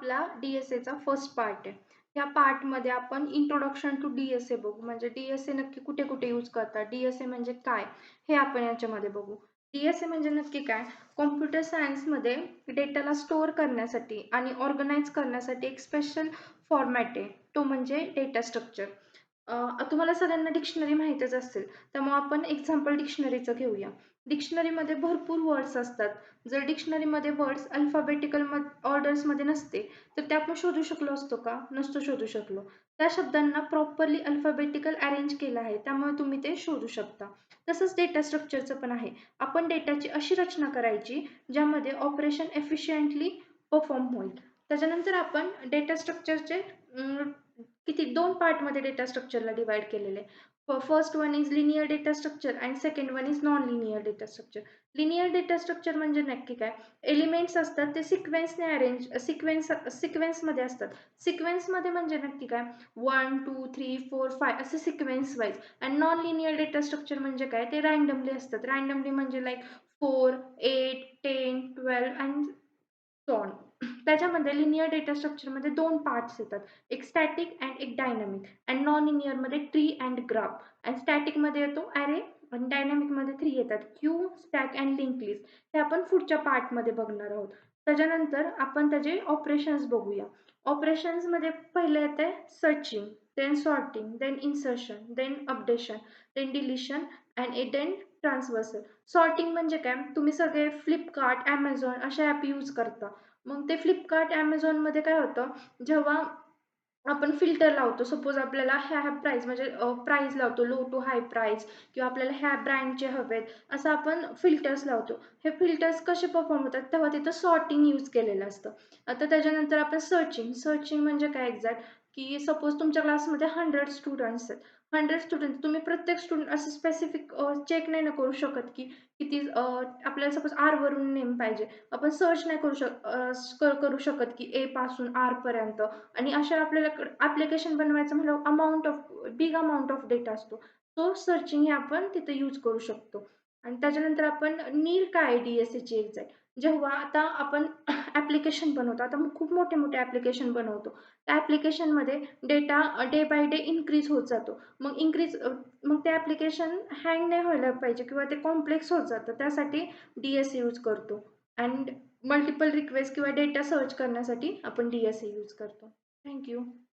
आपला DSAचा first part आहे. या पार्टमध्ये आपण इंट्रोडक्शन टू DSA बघू. म्हणजे DSA नक्की कुठे-कुठे यूज करतात, DSA म्हणजे काय? हे आपण याच्यामध्ये बघू. DSA म्हणजे नक्की काय? कॉम्प्युटर सायन्समध्ये डेटाला स्टोअर करण्यासाठी आणि ऑर्गनाइज करण्यासाठी एक स्पेशल फॉर्मॅट आहे. तो म्हणजे डेटा स्ट्रक्चर. तुम्हाला सगळ्यांना डिक्शनरी माहीतच असेल. त्यामुळे आपण एक्झाम्पल डिक्शनरीचं घेऊया. डिक्शनरीमध्ये भरपूर वर्ड्स असतात. जर डिक्शनरीमध्ये वर्ड्स अल्फाबेटिकल ऑर्डर्समध्ये नसते, तर ते आपण शोधू शकलो असतो का? नसतो शोधू शकलो. त्या शब्दांना प्रॉपरली अल्फाबेटिकल अरेंज केलं आहे. त्यामुळे तुम्ही ते शोधू शकता. तसंच डेटा स्ट्रक्चरचं पण आहे. आपण डेटाची अशी रचना करायची, ज्यामध्ये ऑपरेशन एफिशियंटली परफॉर्म होईल. त्याच्यानंतर आपण डेटा स्ट्रक्चरचे किती 2 पार्टमध्ये डेटा स्ट्रक्चरला डिव्हाईड केलेले आहे. First one is linear data structure and second one is non linear data structure. Linear data structure म्हणजे नक्की काय? एलिमेंट्स असतात ते सिक्वेन्सने अरेंज सिक्वेन्समध्ये असतात. सिक्वेन्समध्ये म्हणजे नक्की काय? 1, 2, 3, 4, 5 असे सिक्वेन्स वाईज. आणि नॉन लिनियर डेटा स्ट्रक्चर म्हणजे काय? ते रँडमली असतात. रँडमली म्हणजे लाइक 4, 8, 10, 12 अँड सो ऑन. त्याच्यामध्ये लिनियर डेटा स्ट्रक्चरमध्ये 2 पार्ट्स येतात. एक स्टॅटिक अँड एक डायनॅमिक. अँड नॉन लिनियरमध्ये ट्री अँड ग्राफ. अँड स्टॅटिकमध्ये येतो अरे आणि डायनॅमिकमध्ये 3 येतात. Queue, stack and link list. हे आपण पुढच्या पार्टमध्ये बघणार आहोत. त्याच्यानंतर आपण त्याचे ऑपरेशन्स बघूया. ऑपरेशन्समध्ये पहिलं येतंय searching, then sorting, then insertion, then updation, then deletion and then traversal. Sorting म्हणजे काय? तुम्ही सगळे Flipkart, Amazon अशा ॲप यूज करता. मग ते Flipkart, Amazonमध्ये काय होतं, जेव्हा आपण फिल्टर लावतो, सपोज आपल्याला ह्या प्राईस म्हणजे प्राईस लावतो, लो टू हाय प्राईस किंवा आपल्याला ह्या ब्रँडचे हवेत, असं आपण फिल्टर्स लावतो. हे फिल्टर्स कसे परफॉर्म होतात, तेव्हा तिथं सॉर्टिंग यूज केलेलं असतं. आता त्याच्यानंतर आपण सर्चिंग. सर्चिंग म्हणजे काय एक्झॅक्ट, की सपोज तुमच्या क्लासमध्ये 100 स्टुडंट्स आहेत. 100 स्टुडंट्स तुम्ही प्रत्येक स्टुडंट असं स्पेसिफिक चेक नाही ना करू शकत, की किती आपल्याला सपोज आर वरून नेम पाहिजे. आपण सर्च नाही करू शकत, की ए पासून आर पर्यंत. आणि अशा आपल्याला ॲप्लिकेशन बनवायचं म्हणल्यावर बिग अमाउंट ऑफ डेटा असतो. तो सर्चिंग हे आपण तिथे यूज करू शकतो. आणि त्याच्यानंतर आपण नीड काय आहे DSAची एक्झॅक्ट. जेव्हा आता आपण ॲप्लिकेशन बनवतो. आता खूप मोठे-मोठे ॲप्लिकेशन बनवतो. त्या ॲप्लिकेशनमध्ये data day by day increase होत जातो. मग ते ॲप्लिकेशन हँग नाही व्हायला पाहिजे किंवा ते कॉम्प्लेक्स होत जातं. त्यासाठी DSA यूज करतो. अँड मल्टिपल रिक्वेस्ट किंवा डेटा सर्च करण्यासाठी आपण DSA यूज करतो. Thank you.